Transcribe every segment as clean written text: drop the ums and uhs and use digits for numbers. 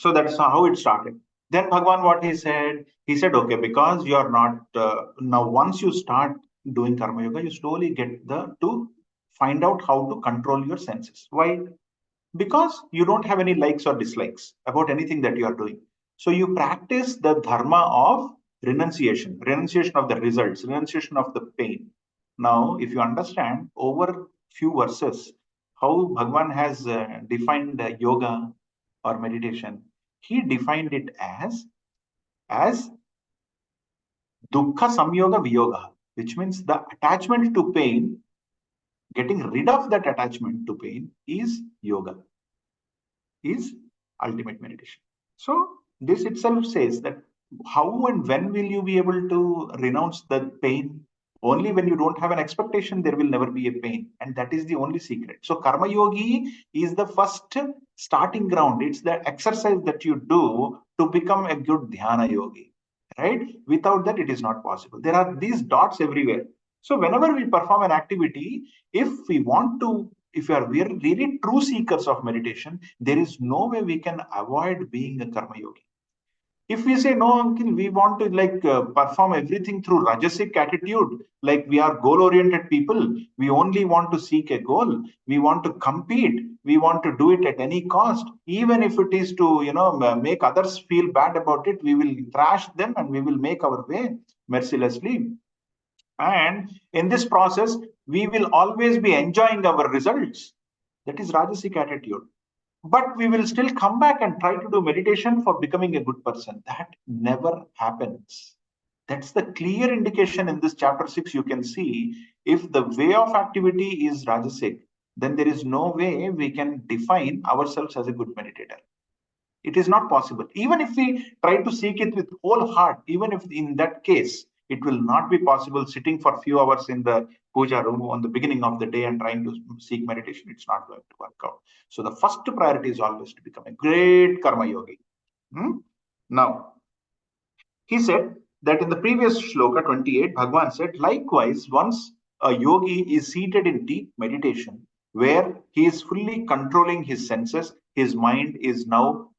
So that's how it started. Then Bhagwan, what he said, okay, because you are not, now once you start doing Karma Yoga, you slowly get to find out how to control your senses. Why? Because you don't have any likes or dislikes about anything that you are doing. So you practice the dharma of renunciation of the results, renunciation of the pain. Now, if you understand over few verses how Bhagwan has defined yoga or meditation, he defined it as dukkha samyoga viyoga, which means the attachment to pain, getting rid of that attachment to pain is yoga, is ultimate meditation. So this itself says that how and when will you be able to renounce the pain? Only when you don't have an expectation, there will never be a pain. And that is the only secret. So Karma Yogi is the first starting ground. It's the exercise that you do to become a good Dhyana Yogi, right? Without that, it is not possible. There are these dots everywhere. So whenever we perform an activity, if we are really true seekers of meditation, there is no way we can avoid being a Karma Yogi. If we say, no, uncle, we want to perform everything through Rajasic attitude, like we are goal-oriented people, we only want to seek a goal, we want to compete, we want to do it at any cost, even if it is to, make others feel bad about it, we will trash them and we will make our way mercilessly. And in this process, we will always be enjoying our results. That is Rajasic attitude. But we will still come back and try to do meditation for becoming a good person. That never happens. That's the clear indication in this chapter 6. You can see if the way of activity is Rajasic, then there is no way we can define ourselves as a good meditator. It is not possible. Even if we try to seek it with whole heart, even if in that case, it will not be possible sitting for a few hours in the puja room on the beginning of the day and trying to seek meditation. It's not going to work out. So the first priority is always to become a great karma yogi. Now, he said that in the previous shloka 28, Bhagwan said, likewise, once a yogi is seated in deep meditation, where he is fully controlling his senses, his mind is now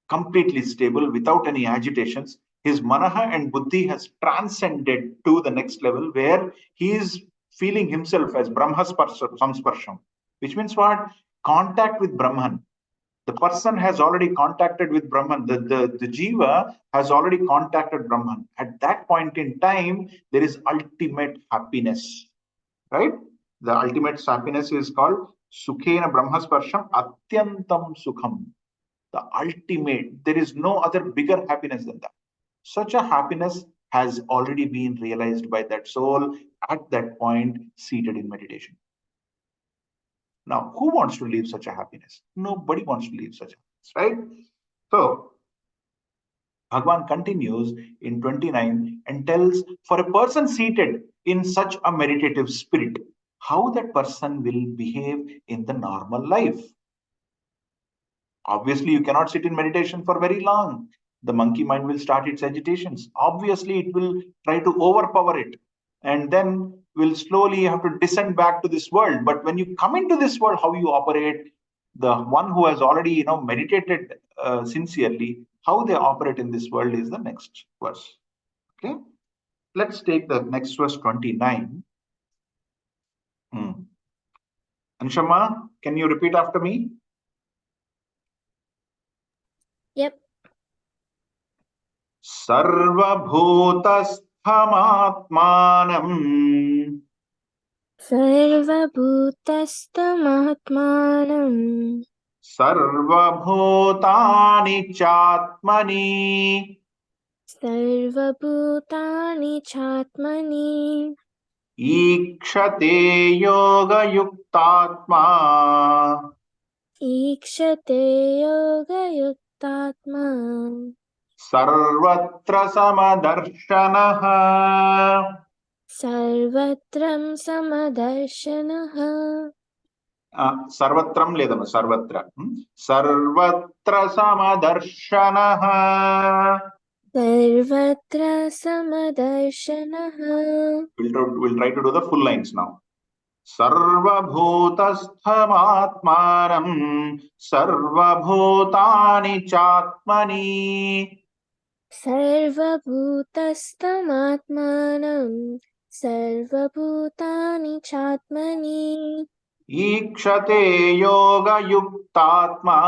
completely stable without any agitations. His manaha and buddhi has transcended to the next level where he is feeling himself as Brahma samsparsham, which means what? Contact with Brahman. The person has already contacted with Brahman. The jiva has already contacted Brahman. At that point in time, there is ultimate happiness, right? The ultimate happiness is called Sukhena Brahmasparsham Atyantam Sukham. The ultimate, there is no other bigger happiness than that. Such a happiness has already been realized by that soul at that point, seated in meditation. Now, who wants to live such a happiness? Nobody wants to live such a happiness, right? So, Bhagwan continues in 29 and tells, for a person seated in such a meditative spirit, how that person will behave in the normal life. Obviously, you cannot sit in meditation for very long. The monkey mind will start its agitations. Obviously, it will try to overpower it. And then will slowly have to descend back to this world. But when you come into this world, how you operate, the one who has already meditated sincerely, how they operate in this world is the next verse. Okay, let's take the next verse 29. Anshama, can you repeat after me? Yep. Sarvabhutasthamaatmanam. Sarvabhutasthamaatmanam. Sarvabhutani chatmani. Sarvabhutani chatmani. Ikshate yoga yuktatma. Ikshate yoga yuktatma. Sarvatra samadarshanaha. Sarvatram samadarshanaha. Sarvatram ledama sarvatra. Sarvatra samadarshanaha. Sarvatra samadarshanaha. We'll try to do the full lines now. सर्वभूतस्थमात्मानं सर्वभूतानि चात्मनि. सर्वभूतस्थमात्मानं सर्वभूतानि चात्मनि. ईक्षते योगयुक्तात्मा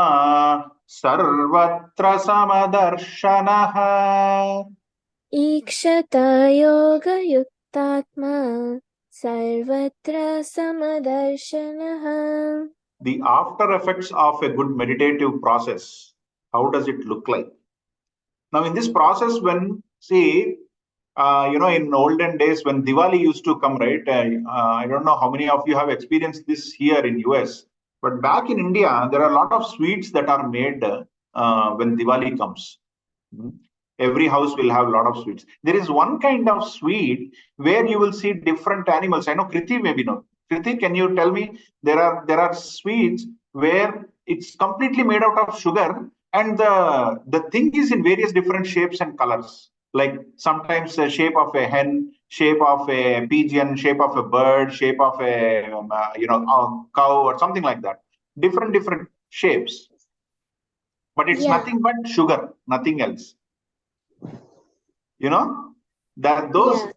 सर्वत्र समदर्शनः. ईक्षत योगयुक्तात्मा सर्वत्र समदर्शनः. The after effects of a good meditative process, how does it look like? Now in this process, when see, in olden days when Diwali used to come, right? I don't know how many of you have experienced this here in US, but back in India, there are a lot of sweets that are made when Diwali comes. Mhm. Every house will have a lot of sweets. There is one kind of sweet where you will see different animals. I know Kriti maybe know. Kriti, can you tell me, there are sweets where it's completely made out of sugar, and the thing is in various different shapes and colors. Like sometimes the shape of a hen, shape of a pigeon, shape of a bird, shape of a a cow or something like that. Different shapes, but it's Yeah, nothing but sugar, nothing else. You know that those, yeah,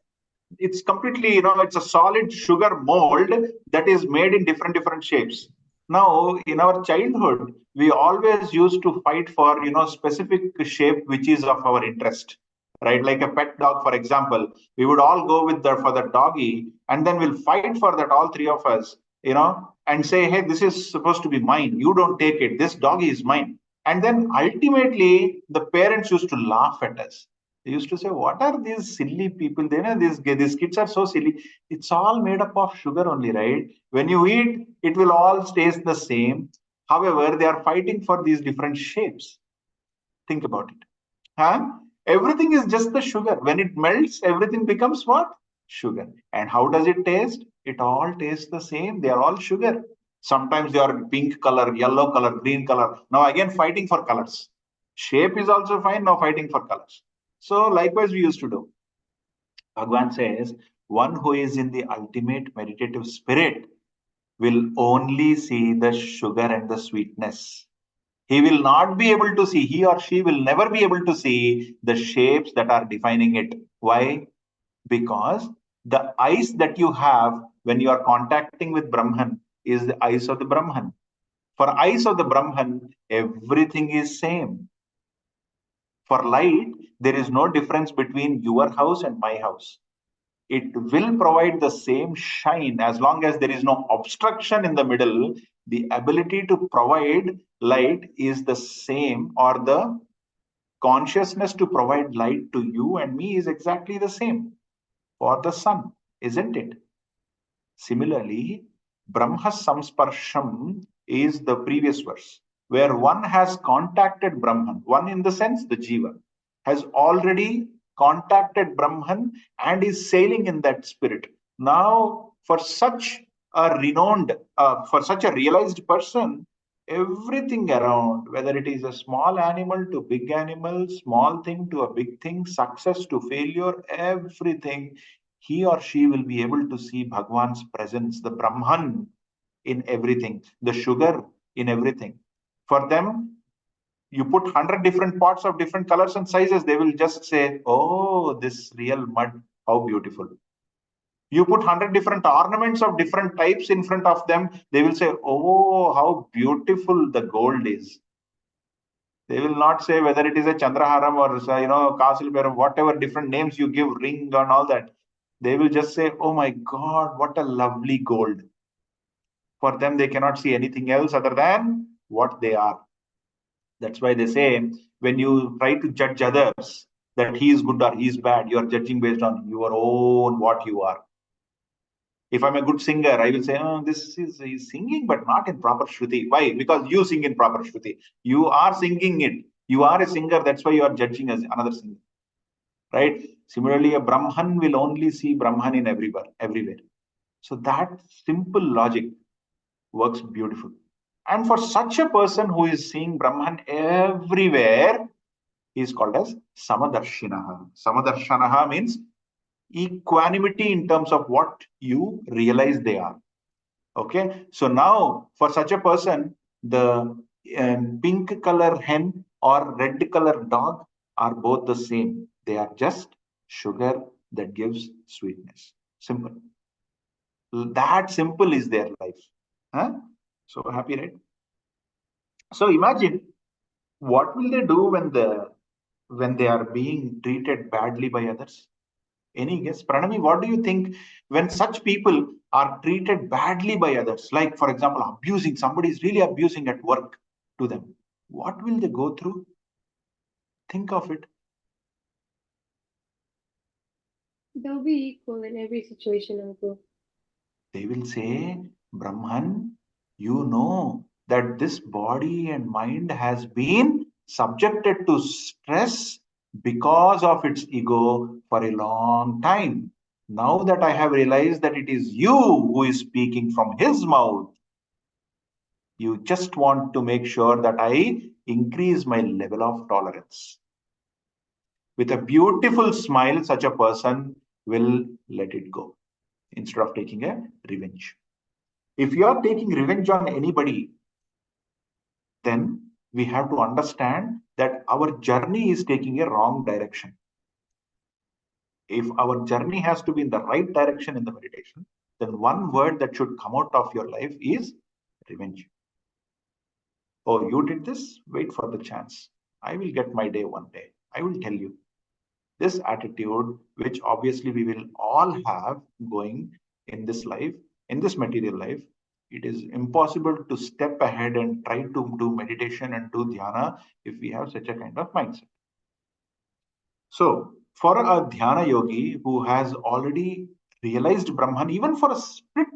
it's completely, it's a solid sugar mold that is made in different shapes. Now in our childhood, we always used to fight for specific shape which is of our interest, right? Like a pet dog, for example, we would all go with the for the doggy, and then we'll fight for that, all three of us, and say, hey, this is supposed to be mine, you don't take it, this doggy is mine. And then ultimately the parents used to laugh at us. They used to say, what are these silly people? They know these kids are so silly. It's all made up of sugar only, right? When you eat, it will all stays the same. However, they are fighting for these different shapes. Think about it. Huh? Everything is just the sugar. When it melts, everything becomes what? Sugar. And how does it taste? It all tastes the same. They are all sugar. Sometimes they are pink color, yellow color, green color. Now again, fighting for colors. Shape is also fine. Now fighting for colors. So likewise, we used to do. Bhagwan says, one who is in the ultimate meditative spirit will only see the sugar and the sweetness. He will not be able to see, he or she will never be able to see the shapes that are defining it. Why? Because the eyes that you have when you are contacting with Brahman is the eyes of the Brahman. For eyes of the Brahman, everything is same. For light, there is no difference between your house and my house. It will provide the same shine as long as there is no obstruction in the middle. The ability to provide light is the same, or the consciousness to provide light to you and me is exactly the same for the sun, isn't it? Similarly, Brahma Samsparsham is the previous verse, where one has contacted Brahman, one in the sense the Jiva, has already contacted Brahman and is sailing in that spirit. Now, for such a renowned, for such a realized person, everything around, whether it is a small animal to big animal, small thing to a big thing, success to failure, everything, he or she will be able to see Bhagwan's presence, the Brahman in everything, the sugar in everything. For them, you put 100 different pots of different colors and sizes, they will just say, oh, this real mud, how beautiful. You put 100 different ornaments of different types in front of them, they will say, oh, how beautiful the gold is. They will not say whether it is a Chandraharam or Castle Bearam, whatever different names you give, ring and all that. They will just say, oh my God, what a lovely gold. For them, they cannot see anything else other than what they are. That's why they say, when you try to judge others, that he is good or he is bad, you are judging based on your own what you are. If I'm a good singer, I will say, oh, this is he's singing, but not in proper Shruti. Why? Because you sing in proper Shruti. You are singing it. You are a singer. That's why you are judging as another singer. Right? Similarly, a Brahman will only see Brahman in everywhere. So that simple logic works beautiful. And for such a person who is seeing Brahman everywhere, he is called as Samadarshinaha. Samadarshanaha means equanimity in terms of what you realize they are. Okay, so now for such a person, the pink color hen or red color dog are both the same. They are just sugar that gives sweetness. Simple. That simple is their life. Huh? So happy, right? So imagine what will they do when they are being treated badly by others? Any guess? Pranami, what do you think when such people are treated badly by others? Like, for example, abusing, somebody is really abusing at work to them. What will they go through? Think of it. They'll be equal in every situation, Uncle. They will say, Brahman, you know that this body and mind has been subjected to stress because of its ego for a long time. Now that I have realized that it is you who is speaking from his mouth, you just want to make sure that I increase my level of tolerance. With a beautiful smile, such a person will let it go instead of taking a revenge. If you are taking revenge on anybody, then we have to understand that our journey is taking a wrong direction. If our journey has to be in the right direction in the meditation, then one word that should come out of your life is revenge. Oh, you did this? Wait for the chance. I will get my day one day. I will tell you. This attitude, which obviously we will all have going in this life, in this material life, it is impossible to step ahead and try to do meditation and do dhyana if we have such a kind of mindset. So, for a dhyana yogi who has already realized Brahman, even for a split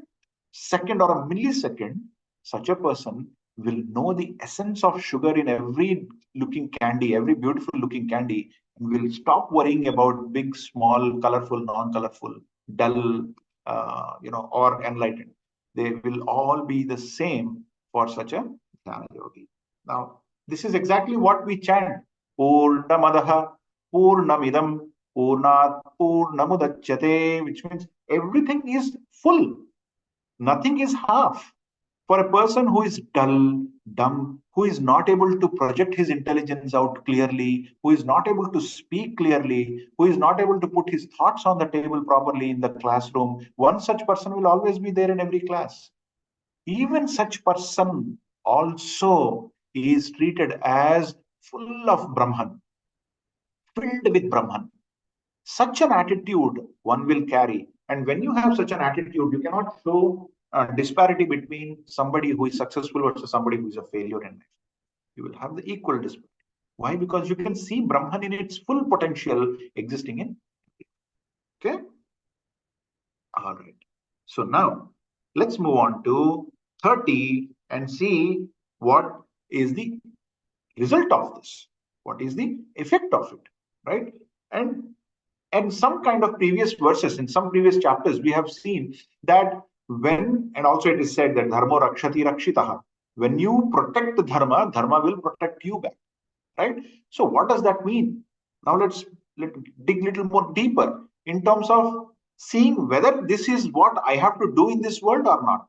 second or a millisecond, such a person will know the essence of sugar in every looking candy, every beautiful looking candy, and will stop worrying about big, small, colorful, non-colorful, dull, or enlightened. They will all be the same for such a dhyana yogi. Now, this is exactly what we chant. Purnamadaha Purnamidam Purnat Purnamudachyate, which means everything is full, nothing is half. For a person who is dull, dumb, who is not able to project his intelligence out clearly, who is not able to speak clearly, who is not able to put his thoughts on the table properly in the classroom, one such person will always be there in every class. Even such person also is treated as full of Brahman, filled with Brahman. Such an attitude one will carry. And when you have such an attitude, you cannot show a disparity between somebody who is successful versus somebody who is a failure in life. You will have the equal disparity. Why? Because you can see Brahman in its full potential existing in. Okay. All right. So now let's move on to 30 and see what is the result of this. What is the effect of it, right? And some kind of previous verses in some previous chapters we have seen that when, and also it is said that dharma rakshati rakshitaha, when you protect the dharma will protect you back, right? So what does that mean? Now let dig little more deeper in terms of seeing whether this is what I have to do in this world or not.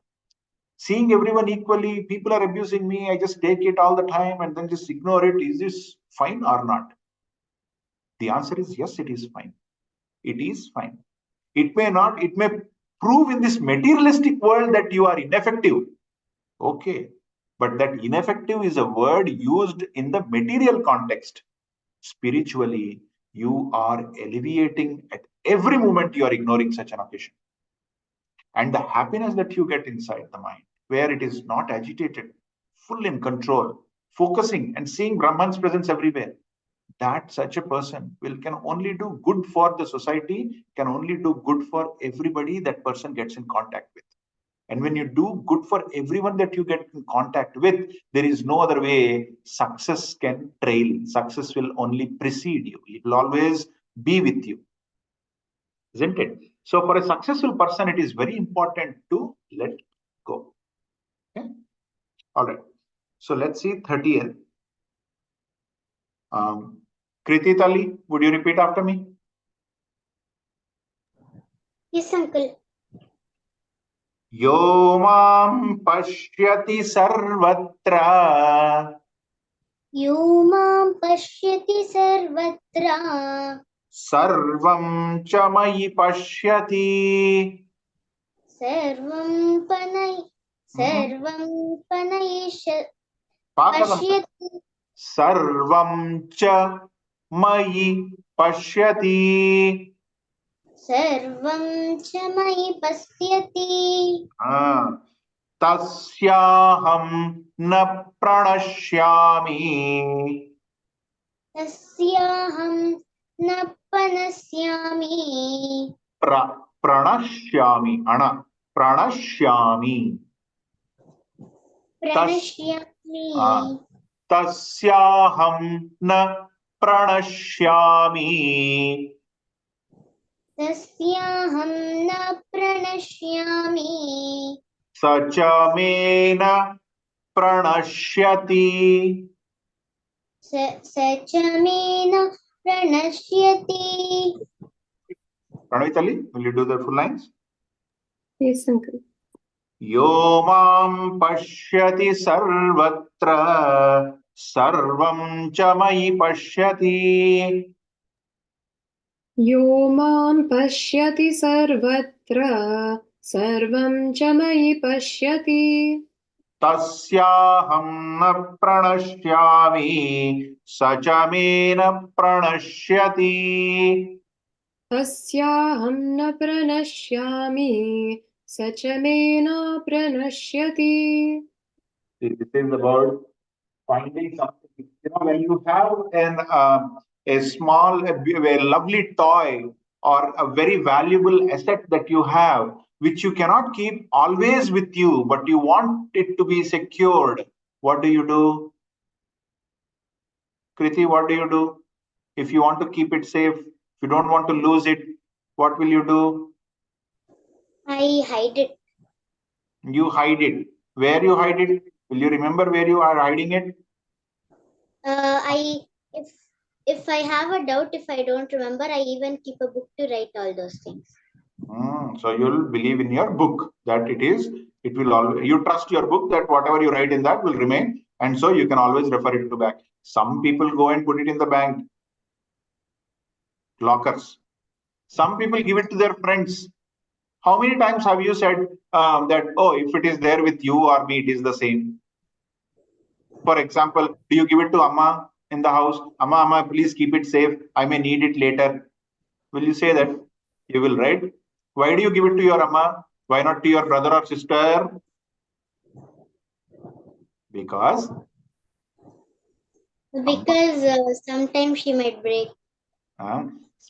Seeing everyone equally, people are abusing me, I just take it all the time and then just ignore it. Is this fine or not? The answer is yes, it is fine. It is fine. It may not, it may prove in this materialistic world that you are ineffective. Okay. But that ineffective is a word used in the material context. Spiritually, you are alleviating at every moment you are ignoring such an occasion. And the happiness that you get inside the mind, where it is not agitated, full in control, focusing and seeing Brahman's presence everywhere, that such a person will can only do good for the society, can only do good for everybody that person gets in contact with. And when you do good for everyone that you get in contact with, there is no other way success can trail. Success will only precede you. It will always be with you, isn't it? So for a successful person, it is very important to let go. Okay. All right. So let's see 30th. Kriti Tali, would you repeat after me? Yes, uncle. Yo mam pashyati sarvatra. यो मां पश्यति सर्वत्र Sarvam cha mayi pashyati. सर्वं Pakadam. पश्यति Sarvam cha mayi pashyati. सर्वं च मयि पश्यति Tasyaham na pranashyami. तस्याहं न पनश्यामि Pranashyami. Ana. Pranashyami. प्रणश्यामि Tasyaham na pranashyami. तस्याहं न प्रणश्यामि Sacha mena pranashyati. स च मे न प्रणश्यति Pranavitali, will you do the full lines? Yes, uncle. Yo mam pashyati sarvatra sarvam cha mayi pashyati. Yo mam pashyati sarvatra sarvam cha mayi pashyati Tasyaham na pranashyami sacha mena pranashyati. tasyaham na pranashyami sa cha me na pranashyati. This is about finding something. When you have a small, a lovely toy or a very valuable asset that you have, which you cannot keep always with you, but you want it to be secured, what do you do? Kriti, what do you do? If you want to keep it safe, if you don't want to lose it, what will you do? I hide it You hide it. Where you hide it? Will you remember where you are hiding it? I if I have a doubt, if I don't remember, I even keep a book to write all those things. So you'll believe in your book that it will always, you trust your book that whatever you write in that will remain. And so you can always refer it to back. Some people go and put it in the bank lockers. Some people give it to their friends. How many times have you said that, oh, if it is there with you or me, it is the same? For example, do you give it to Amma in the house? Amma, please keep it safe. I may need it later. Will you say that? You will, right? Why do you give it to your Amma? Why not to your brother or sister? Because Sometimes she might break.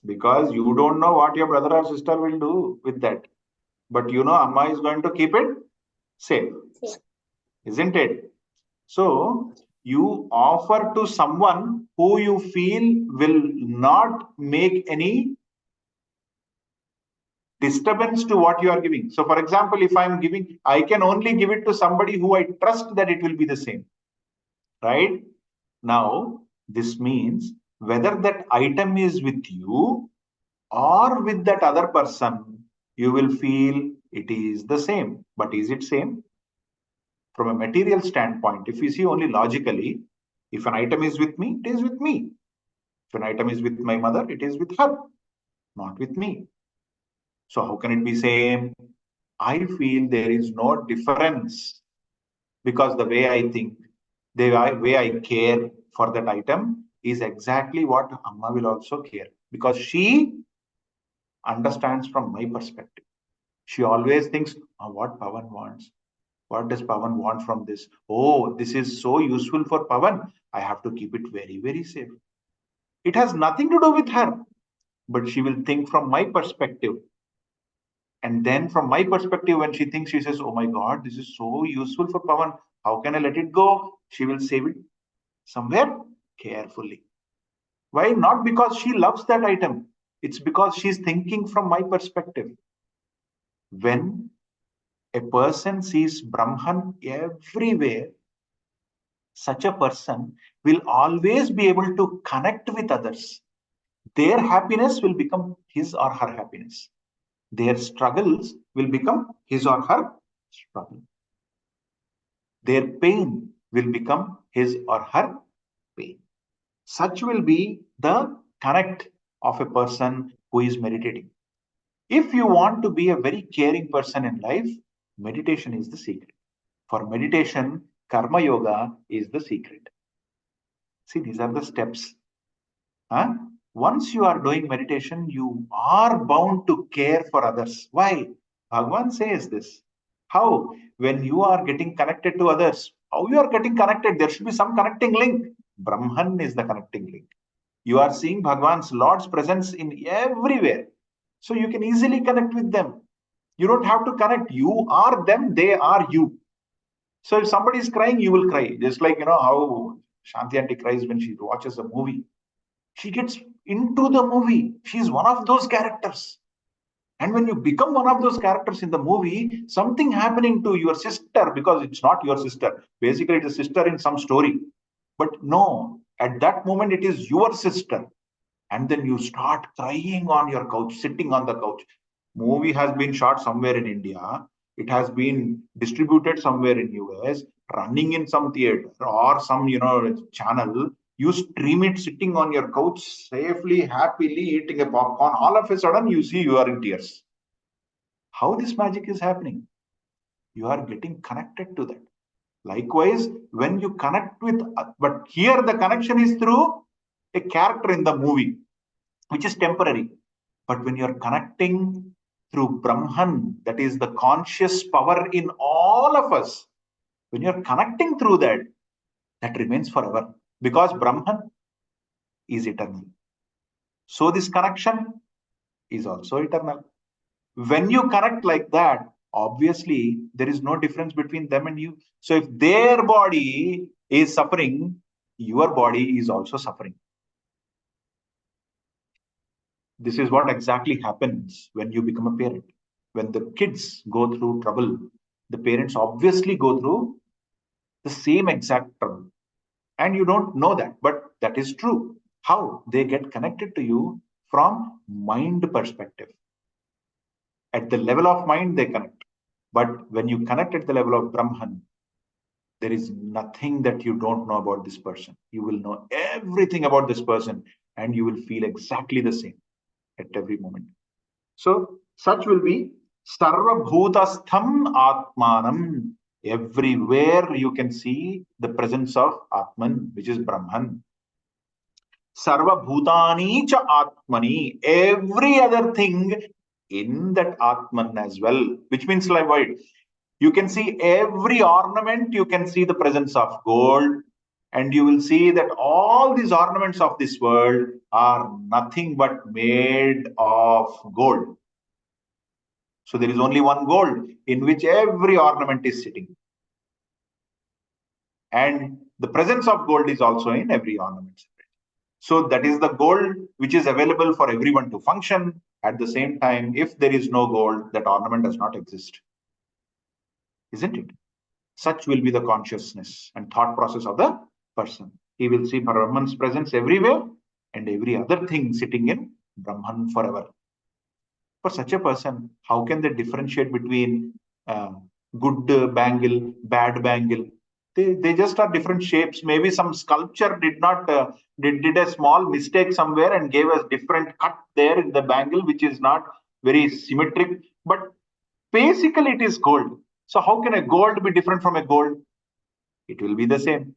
Because you don't know what your brother or sister will do with that. But you know Amma is going to keep it safe. Yeah. Isn't it? So you offer to someone who you feel will not make any disturbance to what you are giving. So for example, if I'm giving, I can only give it to somebody who I trust that it will be the same. Right? Now, this means whether that item is with you or with that other person, you will feel it is the same. But is it same? From a material standpoint, if you see only logically, if an item is with me, it is with me. If an item is with my mother, it is with her, not with me. So how can it be same? I feel there is no difference because the way I think, the way I care for that item is exactly what Amma will also care because she understands from my perspective. She always thinks, oh, what Pavan wants. What does Pavan want from this? Oh, this is so useful for Pavan. I have to keep it very, very safe. It has nothing to do with her, but she will think from my perspective. And then from my perspective, when she thinks, she says, oh my God, this is so useful for Pavan. How can I let it go? She will save it somewhere carefully. Why? Not because she loves that item. It's because she's thinking from my perspective. When a person sees Brahman everywhere, such a person will always be able to connect with others. Their happiness will become his or her happiness. Their struggles will become his or her struggle. Their pain will become his or her pain. Such will be the connect of a person who is meditating. If you want to be a very caring person in life, meditation is the secret. For meditation, karma yoga is the secret. See, these are the steps. Huh? Once you are doing meditation, you are bound to care for others. Why? Bhagavan says this. How? When you are getting connected to others, how you are getting connected? There should be some connecting link. Brahman is the connecting link. You are seeing Bhagavan's Lord's presence in everywhere. So you can easily connect with them. You don't have to connect. You are them, they are you. So if somebody is crying, you will cry. Just like, how Shanti Aunty cries when she watches a movie. She gets into the movie. She's one of those characters. And when you become one of those characters in the movie, something happening to your sister, because it's not your sister. Basically, it is a sister in some story. But no, at that moment, it is your sister. And then you start crying on your couch, sitting on the couch. Movie has been shot somewhere in India. It has been distributed somewhere in US, running in some theater or some, channel. You stream it sitting on your couch, safely, happily eating a popcorn. All of a sudden, you see you are in tears. How this magic is happening? You are getting connected to that. Likewise, when you connect with, but here the connection is through a character in the movie, which is temporary. But when you're connecting through Brahman, that is the conscious power in all of us, when you're connecting through that, that remains forever, because Brahman is eternal. So this connection is also eternal. When you connect like that, obviously there is no difference between them and you. So if their body is suffering, your body is also suffering. This is what exactly happens when you become a parent. When the kids go through trouble, the parents obviously go through the same exact trouble. And you don't know that, but that is true. How? They get connected to you from mind perspective. At the level of mind, they connect. But when you connect at the level of Brahman, there is nothing that you don't know about this person. You will know everything about this person and you will feel exactly the same at every moment. So such will be Sarva Bhutastham Atmanam. Everywhere you can see the presence of Atman, which is Brahman. Sarva Bhutani cha Atmani. Every other thing in that Atman as well, which means like what? You can see every ornament, you can see the presence of gold, and you will see that all these ornaments of this world are nothing but made of gold. So there is only one gold in which every ornament is sitting. And the presence of gold is also in every ornament. So that is the gold which is available for everyone to function. At the same time, if there is no gold, that ornament does not exist. Isn't it? Such will be the consciousness and thought process of the person. He will see Brahman's presence everywhere and every other thing sitting in Brahman forever. For such a person, how can they differentiate between good bangle, bad bangle? They just are different shapes. Maybe some sculpture did not did a small mistake somewhere and gave us different cut there in the bangle, which is not very symmetric. But basically, it is gold. So how can a gold be different from a gold? It will be the same.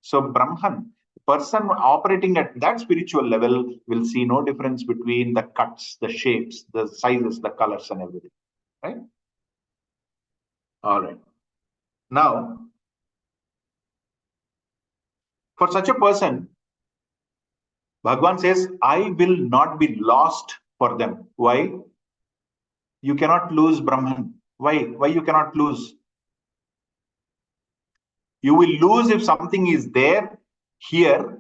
So Brahman, person operating at that spiritual level, will see no difference between the cuts, the shapes, the sizes, the colors, and everything. Right? All right. Now, for such a person, Bhagavan says, I will not be lost for them. Why? You cannot lose Brahman. Why? Why you cannot lose? You will lose if something is there here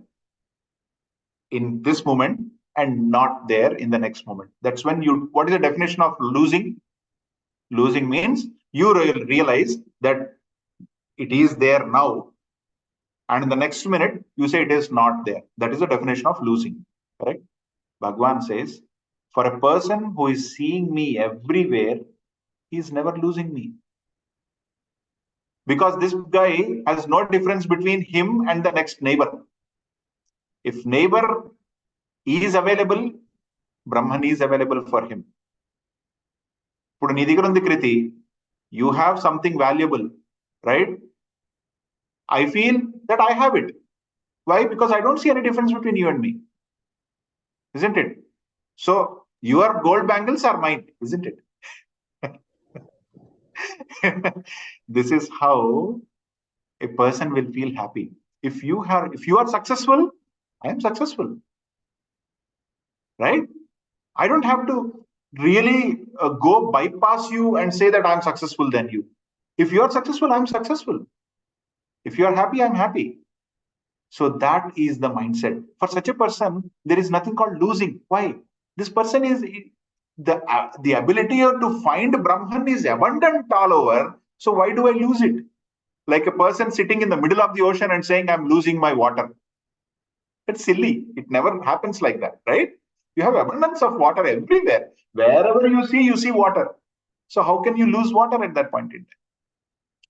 in this moment and not there in the next moment. That's when you, what is the definition of losing? Losing means you realize that it is there now, and in the next minute you say it is not there. That is the definition of losing. Correct? Bhagavan says, for a person who is seeing me everywhere, he is never losing me. Because this guy has no difference between him and the next neighbor. If neighbor is available, Brahman is available for him. ఇప్పుడు నీ దగ్గర ఉంది Kriti, you have something valuable, right? I feel that I have it. Why? Because I don't see any difference between you and me. Isn't it? So your gold bangles are mine, isn't it? This is how a person will feel happy. If you are successful, I am successful. Right? I don't have to really go bypass you and say that I'm successful than you. If you are successful, I'm successful. If you are happy, I'm happy. So that is the mindset. For such a person, there is nothing called losing. Why? This person is the ability to find Brahman is abundant all over. So why do I lose it? Like a person sitting in the middle of the ocean and saying, I'm losing my water. It's silly. It never happens like that, right? You have abundance of water everywhere. Wherever you see water. So how can you lose water at that point in time?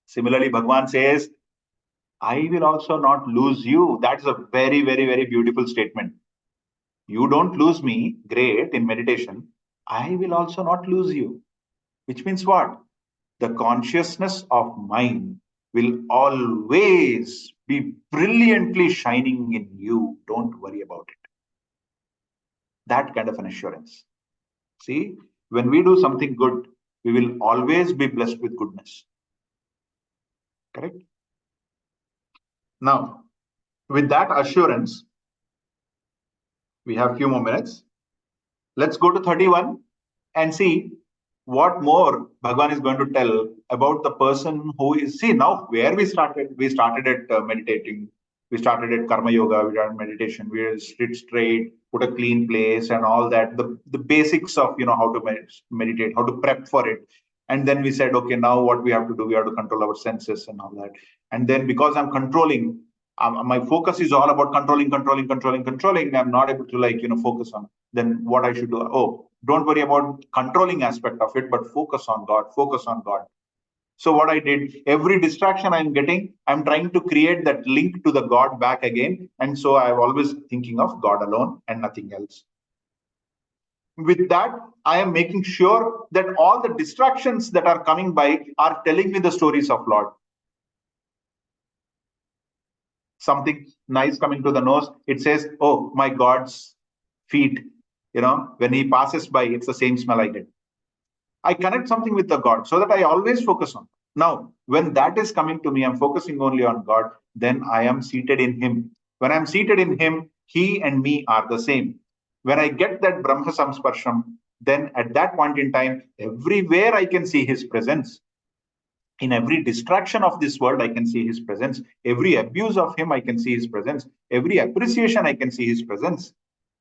Similarly, Bhagwan says, I will also not lose you. That's a very, very, very beautiful statement. You don't lose me, great, in meditation. I will also not lose you. Which means what? The consciousness of mind will always be brilliantly shining in you. Don't worry about it. That kind of an assurance. See, when we do something good, we will always be blessed with goodness. Correct? Now, with that assurance, we have a few more minutes. Let's go to 31 and see what more Bhagwan is going to tell about the person who is, see now where we started at meditating, we started at karma yoga, we did meditation, we sit straight, put a clean place and all that, the basics of, how to meditate, how to prep for it. And then we said, okay, now what we have to do, we have to control our senses and all that. And then because I'm controlling, my focus is all about controlling. I'm not able to focus on. Then what I should do? Oh, don't worry about controlling aspect of it, but focus on God. So what I did, every distraction I'm getting, I'm trying to create that link to the God back again. And so I'm always thinking of God alone and nothing else. With that, I am making sure that all the distractions that are coming by are telling me the stories of Lord. Something nice coming to the nose, it says, oh, my God's feet, when he passes by, it's the same smell I get. I connect something with the God so that I always focus on. Now, when that is coming to me, I'm focusing only on God, then I am seated in him. When I'm seated in him, he and me are the same. When I get that Brahma Samsparsham, then at that point in time, everywhere I can see his presence. In every distraction of this world, I can see his presence. Every abuse of him, I can see his presence. Every appreciation, I can see his presence.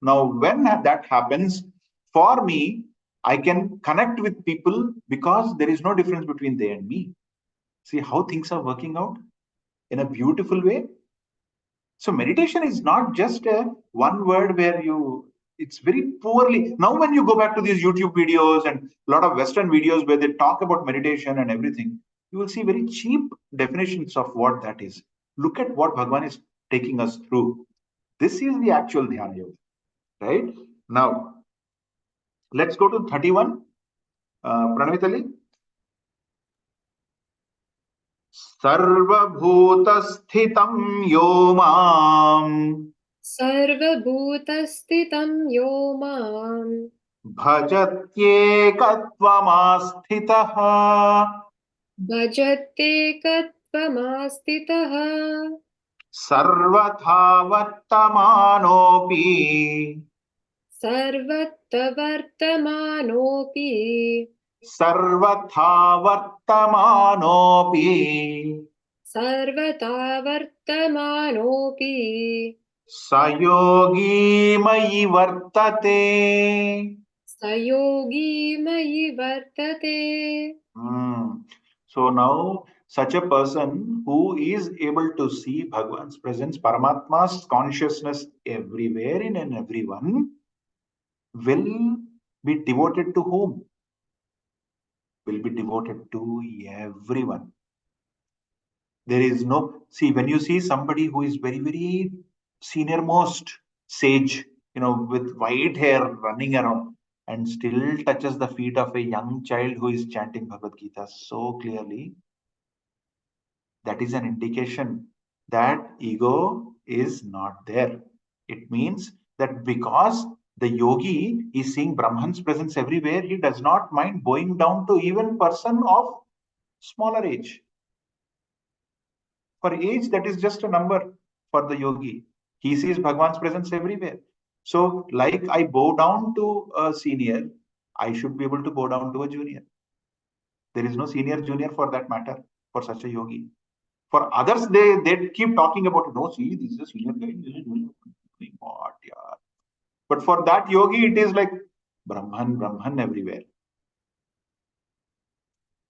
Now, when that happens, for me, I can connect with people because there is no difference between they and me. See how things are working out in a beautiful way. So meditation is not just a one word where it's very poorly. Now, when you go back to these YouTube videos and a lot of Western videos where they talk about meditation and everything, you will see very cheap definitions of what that is. Look at what Bhagwan is taking us through. This is the actual Dhyana Yoga, right? Now, let's go to 31. Pranavitali. Sarvabhutasthhitam yo mam. Sarvabhutasthhitam yo mam. Bhajatyekatvamasthitah. Bhajate kattvamastitah. Sarvatha vartamanopi. Sarvatra vartamanopi. Sarvatha vartamanopi. Sarvata vartamanopi. Sayogi mayi vartate. Sayogi mayi vartate. So now, such a person who is able to see Bhagwan's presence, Paramatma's consciousness everywhere in and everyone, will be devoted to whom? Will be devoted to everyone. There is no, see, when you see somebody who is very, very senior most sage, with white hair running around and still touches the feet of a young child who is chanting Bhagavad Gita so clearly, that is an indication that ego is not there. It means that because the yogi is seeing Brahman's presence everywhere, he does not mind bowing down to even person of smaller age. For age, that is just a number for the yogi. He sees Bhagwan's presence everywhere. So, like I bow down to a senior, I should be able to bow down to a junior. There is no senior, junior for that matter, for such a yogi. For others, they keep talking about, no, see, this is a senior guy. What, yeah. But for that yogi, it is like Brahman, Brahman everywhere.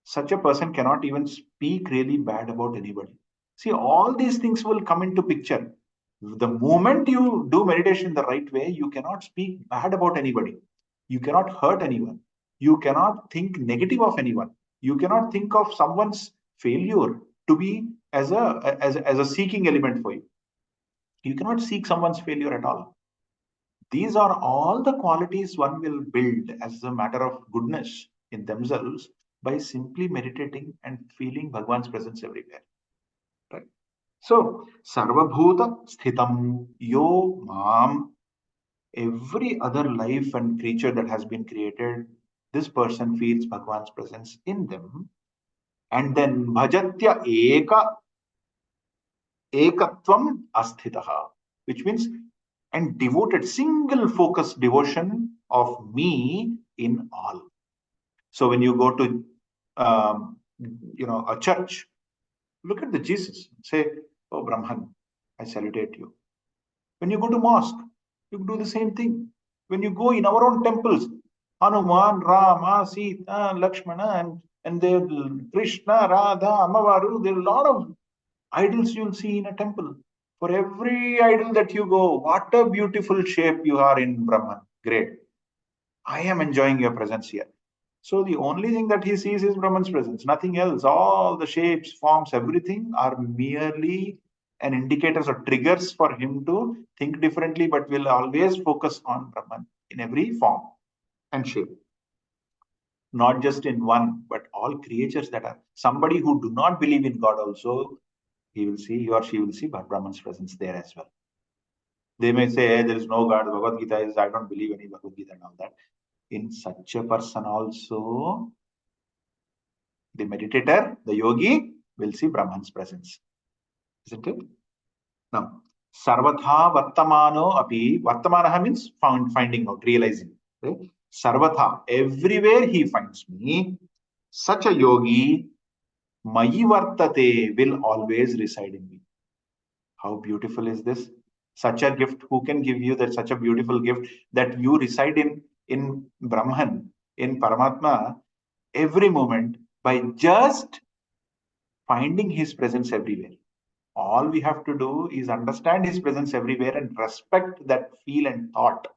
Such a person cannot even speak really bad about anybody. See, all these things will come into picture. The moment you do meditation the right way, you cannot speak bad about anybody. You cannot hurt anyone. You cannot think negative of anyone. You cannot think of someone's failure to be as a seeking element for you. You cannot seek someone's failure at all. These are all the qualities one will build as a matter of goodness in themselves by simply meditating and feeling Bhagwan's presence everywhere. Right? So, Sarvabhuta Sthitam Yo Mam, every other life and creature that has been created, this person feels Bhagwan's presence in them. And then Bhajatya Ekatvam Asthitaha, which means and devoted single focused devotion of me in all. So when you go to a church, look at the Jesus, say, oh Brahman, I salutate you. When you go to mosque, you do the same thing. When you go in our own temples, Hanuman, Rama, Sita, Lakshmana, and there Krishna, Radha, Amavaru, there are a lot of idols you'll see in a temple. For every idol that you go, what a beautiful shape you are in Brahman. Great. I am enjoying your presence here. So the only thing that he sees is Brahman's presence, nothing else. All the shapes, forms, everything are merely an indicators or triggers for him to think differently, but will always focus on Brahman in every form and shape. Not just in one, but all creatures that are somebody who do not believe in God also, he or she will see Brahman's presence there as well. They may say, hey, there is no God. Bhagavad Gita is, I don't believe any Bhagavad Gita and all that. In such a person also, the meditator, the yogi, will see Brahman's presence. Isn't it? Now, Sarvatha Vartamano Api, Vartamanaha means finding out, realizing. Right? Sarvatha, everywhere he finds me, such a yogi, Mayi Vartate, will always reside in me. How beautiful is this? Such a gift, who can give you that such a beautiful gift that you reside in Brahman, in Paramatma, every moment by just finding his presence everywhere. All we have to do is understand his presence everywhere and respect that feel and thought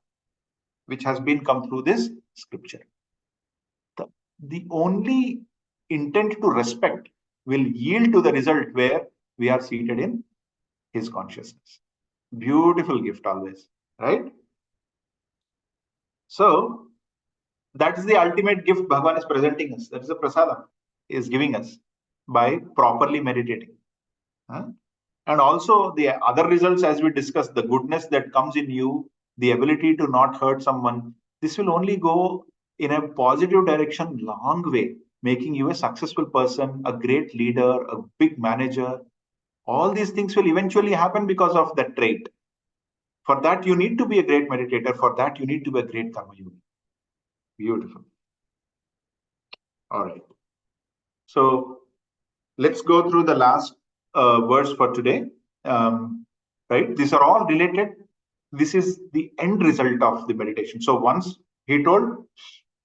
which has been come through this scripture. The only intent to respect will yield to the result where we are seated in his consciousness. Beautiful gift always, right? So that is the ultimate gift Bhagavan is presenting us. That is the prasadam he is giving us by properly meditating. And also the other results, as we discussed, the goodness that comes in you, the ability to not hurt someone, this will only go in a positive direction long way, making you a successful person, a great leader, a big manager. All these things will eventually happen because of that trait. For that, you need to be a great meditator. For that, you need to be a great karma yogi. Beautiful. All right. So let's go through the last verse for today. Right? These are all related. This is the end result of the meditation. So once he told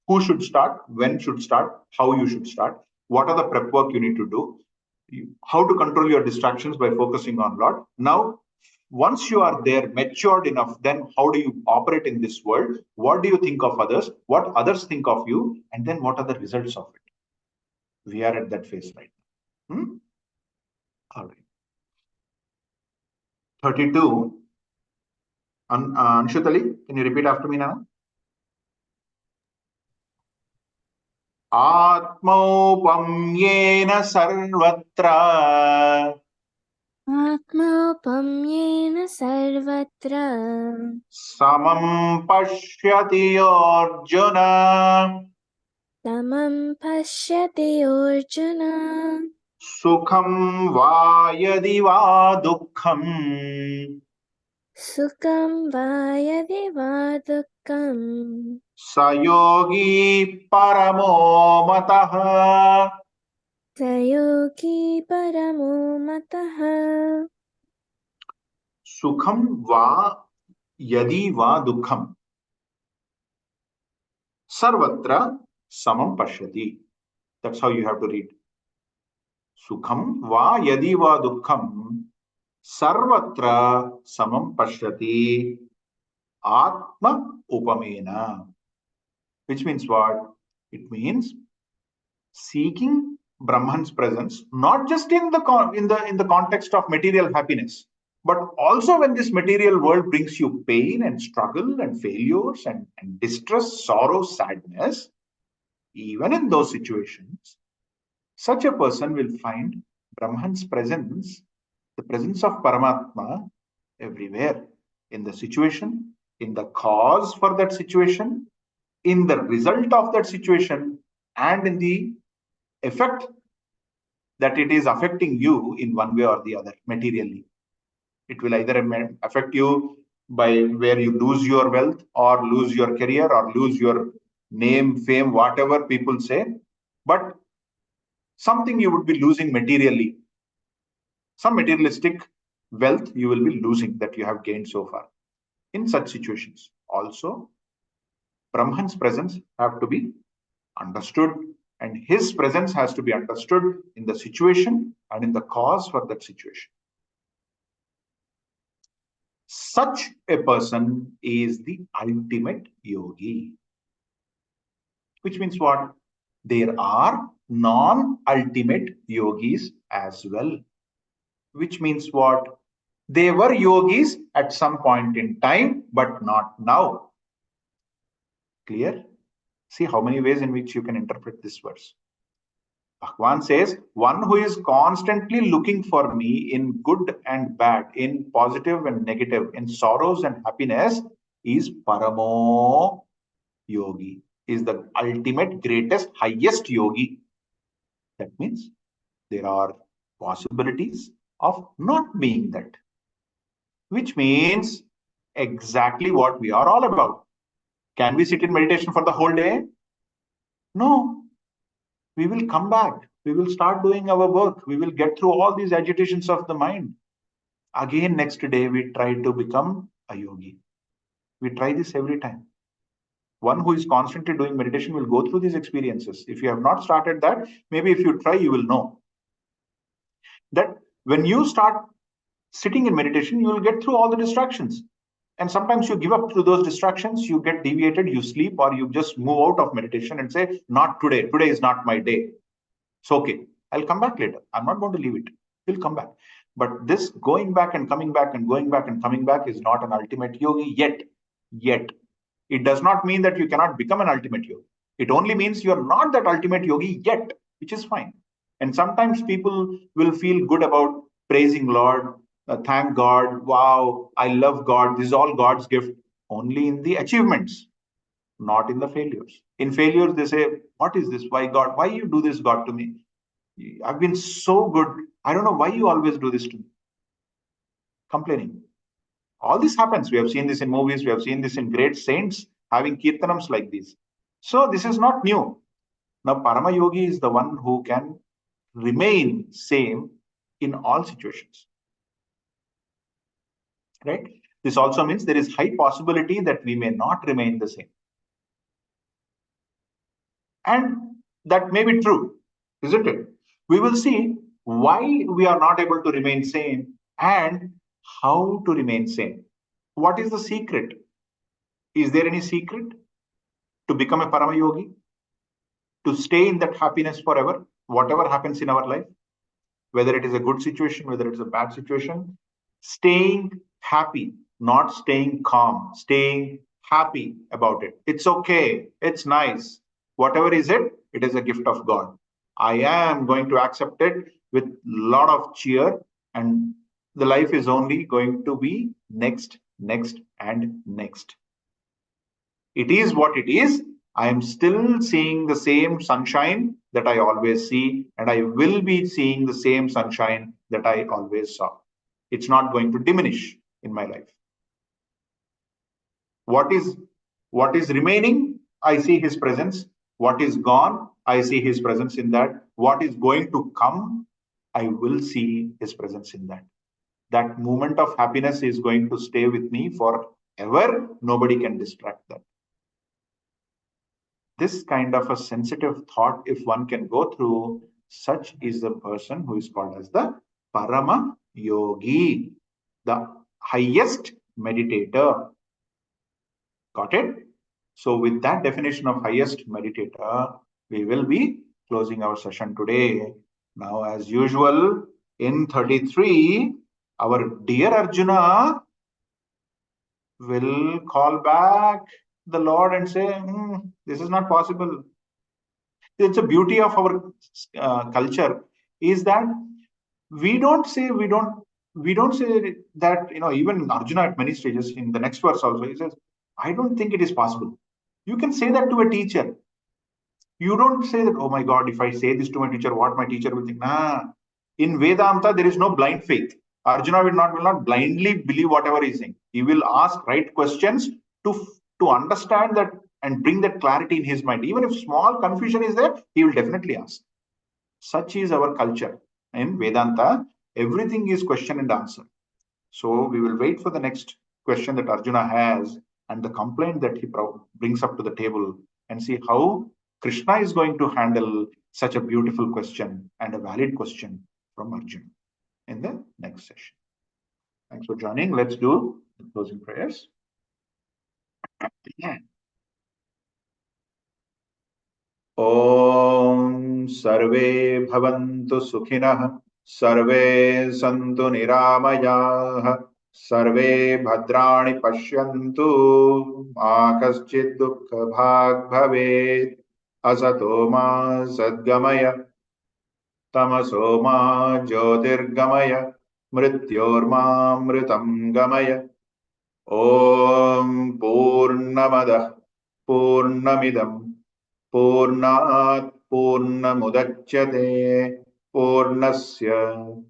who should start, when should start, how you should start, what are the prep work you need to do, how to control your distractions by focusing on Lord. Now, once you are there, matured enough, then how do you operate in this world? What do you think of others? What others think of you? And then what are the results of it? We are at that phase right now. All right. 32. Anshutali, can you repeat after me now? Atmaupamyena sarvatra आत्मौपम्येन सर्वत्र samam pashyati Arjuna. समं पश्यति Arjun Sukham va yadi va dukkham सुखं वा यदि वा दुःखं sayogi paramo matah. स योगी परमो मतः Sukham va yadi va dukkham sarvatra samam pashyati. That's how you have to read. Sukham va yadi va dukkham sarvatra samam pashyati atma upamena. Which means what? It means seeking Brahman's presence, not just in the context of material happiness, but also when this material world brings you pain and struggle and failures and distress, sorrow, sadness. Even in those situations, such a person will find Brahman's presence, the presence of Paramatma, everywhere, in the situation, in the cause for that situation, in the result of that situation, and in the effect that it is affecting you in one way or the other materially. It will either affect you by where you lose your wealth or lose your career or lose your name, fame, whatever people say, but something you would be losing materially. Some materialistic wealth you will be losing that you have gained so far. In such situations, also, Brahman's presence have to be understood, and his presence has to be understood in the situation and in the cause for that situation. Such a person is the ultimate yogi. Which means what? There are non-ultimate yogis as well. Which means what? They were yogis at some point in time, but not now. Clear? See how many ways in which you can interpret this verse. Bhagwan says, one who is constantly looking for me in good and bad, in positive and negative, in sorrows and happiness, is Paramo Yogi, is the ultimate, greatest, highest yogi. That means there are possibilities of not being that, which means exactly what we are all about. Can we sit in meditation for the whole day? No. We will come back. We will start doing our work. We will get through all these agitations of the mind. Again, next day, we try to become a yogi. We try this every time. One who is constantly doing meditation will go through these experiences. If you have not started that, maybe if you try, you will know that when you start sitting in meditation, you will get through all the distractions. And sometimes you give up to those distractions, you get deviated, you sleep, or you just move out of meditation and say, not today. Today is not my day. It's okay. I'll come back later. I'm not going to leave it. We'll come back. But this going back and coming back and going back and coming back is not an ultimate yogi yet. Yet. It does not mean that you cannot become an ultimate yogi. It only means you're not that ultimate yogi yet, which is fine. And sometimes people will feel good about praising Lord, thank God, wow, I love God. This is all God's gift. Only in the achievements, not in the failures. In failures, they say, what is this? Why God? Why you do this, God, to me? I've been so good. I don't know why you always do this to me. Complaining. All this happens. We have seen this in movies. We have seen this in great saints having kirtanams like these. So this is not new. Now, Parama Yogi is the one who can remain same in all situations. Right? This also means there is high possibility that we may not remain the same. And that may be true, isn't it? We will see why we are not able to remain same and how to remain same. What is the secret? Is there any secret to become a Parama Yogi? To stay in that happiness forever, whatever happens in our life? whether it is a good situation, whether it's a bad situation, staying happy, not staying calm, staying happy about it. It's okay. It's nice. Whatever is it, it is a gift of God. I am going to accept it with lot of cheer, and the life is only going to be next, next, and next. It is what it is. I am still seeing the same sunshine that I always see, and I will be seeing the same sunshine that I always saw. It's not going to diminish in my life. What is remaining? I see his presence. What is gone? I see his presence in that. What is going to come? I will see his presence in that. That moment of happiness is going to stay with me forever. Nobody can distract that. This kind of a sensitive thought, if one can go through, such is the person who is called as the Parama Yogi, the highest meditator. Got it? So with that definition of highest meditator, we will be closing our session today. Now, as usual, in 33, our dear Arjuna will call back the Lord and say, this is not possible. It's a beauty of our culture is that we don't say that, even Arjuna at many stages in the next verse also, he says, I don't think it is possible. You can say that to a teacher. You don't say that, oh my God, if I say this to my teacher, what my teacher will think. Nah. In Vedanta, there is no blind faith. Arjuna will not blindly believe whatever he's saying. He will ask right questions to understand that and bring that clarity in his mind. Even if small confusion is there, he will definitely ask. Such is our culture. In Vedanta, everything is question and answer. So we will wait for the next question that Arjuna has and the complaint that he brings up to the table and see how Krishna is going to handle such a beautiful question and a valid question from Arjuna in the next session. Thanks for joining. Let's do the closing prayers. Om Sarve Bhavantu Sukhinah Sarve Santu Niramayah Sarve Bhadrani Pashyantu Ma Kaschid Dukkha Bhag Bhavet Asato Ma Sadgamaya Tamaso Ma Jyotirgamaya Mrityorma Mritam Gamaya Om Purnamadah Purnamidam Purnat Purnamudachyate Purnasya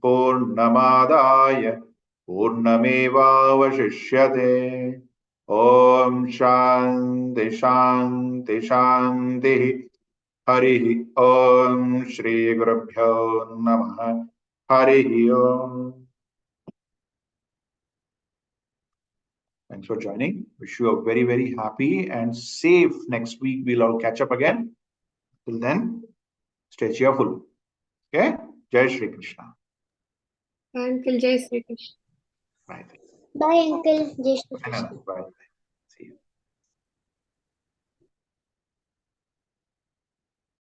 Purnamadaya Purnamevavashishyate Om Shanti Shanti Shanti Harihi Om Shri Gurubhyo Namaha Harihi Om. Thanks for joining. Wish you a very, very happy and safe next week. We'll all catch up again. Till then, stay cheerful. Okay? Jai Shri Krishna. Uncle Jai Shri Krishna. Bye. Bye, Uncle. Jai Shri Krishna. Bye.